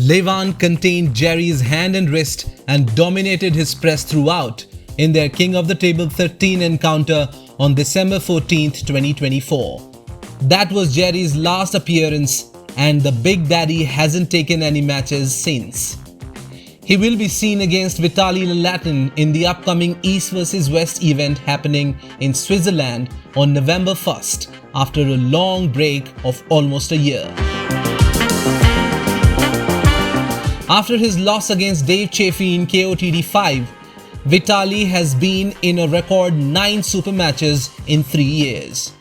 Levan contained Jerry's hand and wrist and dominated his press throughout in their King of the Table 13 encounter on December 14, 2024. That was Jerry's last appearance, and the Big Daddy hasn't taken any matches since. He will be seen against Vitalii Laletin in the upcoming East vs West event happening in Switzerland on November 1st after a long break of almost a year. After his loss against Dave Chaffee in KOTD 5, Vitalii has been in a record 9 super matches in 3 years.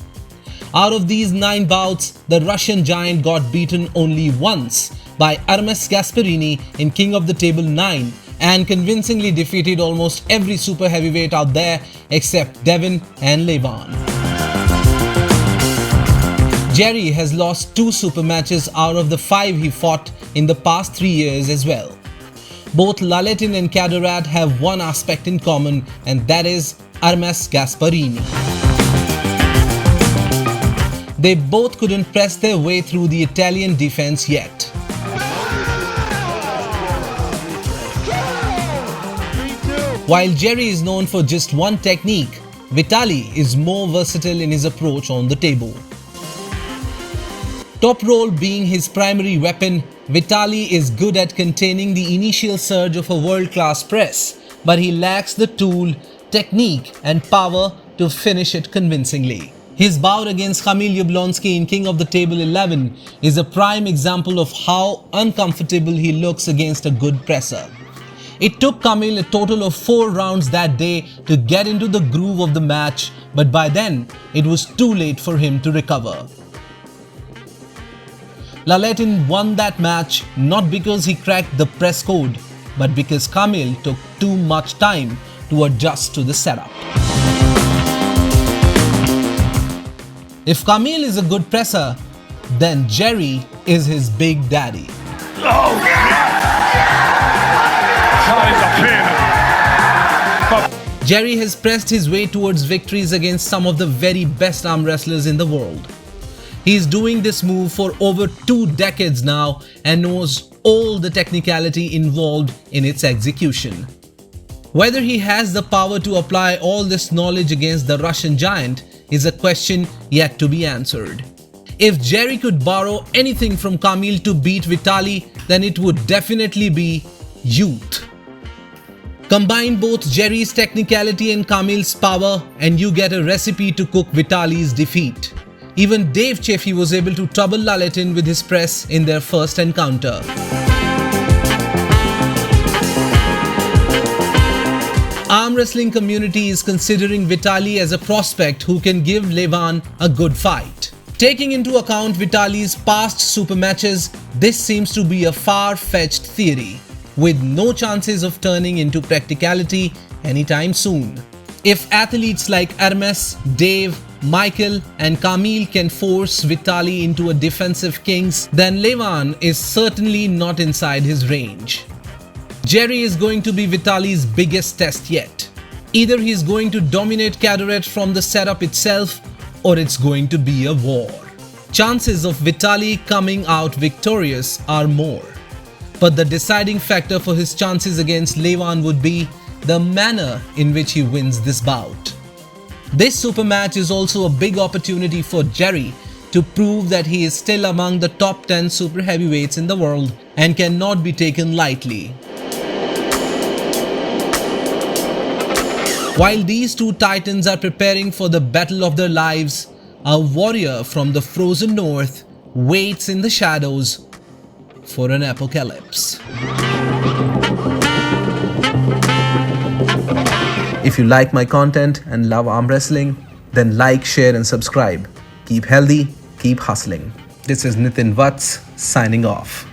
Out of these 9 bouts, the Russian giant got beaten only once by Armwrestling Gasparini in King of the Table 9 and convincingly defeated almost every super heavyweight out there except Devin and Levan. Jerry has lost 2 super matches out of the 5 he fought in the past 3 years as well. Both Laletin and Cadorette have one aspect in common, and that is Armwrestling Gasparini. They both couldn't press their way through the Italian defense yet. While Jerry is known for just one technique, Vitalii is more versatile in his approach on the table. Top roll being his primary weapon, Vitalii is good at containing the initial surge of a world-class press, but he lacks the tool, technique and power to finish it convincingly. His bout against Kamil Jablonski in King of the Table 11 is a prime example of how uncomfortable he looks against a good presser. It took Kamil a total of 4 rounds that day to get into the groove of the match, but by then it was too late for him to recover. Laletin won that match not because he cracked the press code, but because Kamil took too much time to adjust to the setup. If Kamil is a good presser, then Jerry is his big daddy. Oh, Jerry has pressed his way towards victories against some of the very best arm wrestlers in the world. He is doing this move for over 2 decades now and knows all the technicality involved in its execution. Whether he has the power to apply all this knowledge against the Russian giant is a question yet to be answered. If Jerry could borrow anything from Kamil to beat Vitalii, then it would definitely be youth. Combine both Jerry's technicality and Kamil's power and you get a recipe to cook Vitali's defeat. Even Dave Chaffee was able to trouble Laletin with his press in their first encounter. Arm wrestling community is considering Vitalii as a prospect who can give Levan a good fight. Taking into account Vitali's past super matches, this seems to be a far-fetched theory, with no chances of turning into practicality anytime soon. If athletes like Hermes, Dave, Michael and Kamil can force Vitalii into a defensive kings, then Levan is certainly not inside his range. Jerry is going to be Vitali's biggest test yet. Either he is going to dominate Cadorette from the setup itself, or it's going to be a war. Chances of Vitalii coming out victorious are more. But the deciding factor for his chances against Levan would be the manner in which he wins this bout. This super match is also a big opportunity for Jerry to prove that he is still among the top 10 super heavyweights in the world and cannot be taken lightly. While these two titans are preparing for the battle of their lives, a warrior from the frozen north waits in the shadows for an apocalypse. If you like my content and love arm wrestling, then like, share and subscribe. Keep healthy, keep hustling. This is Nitin Vats signing off.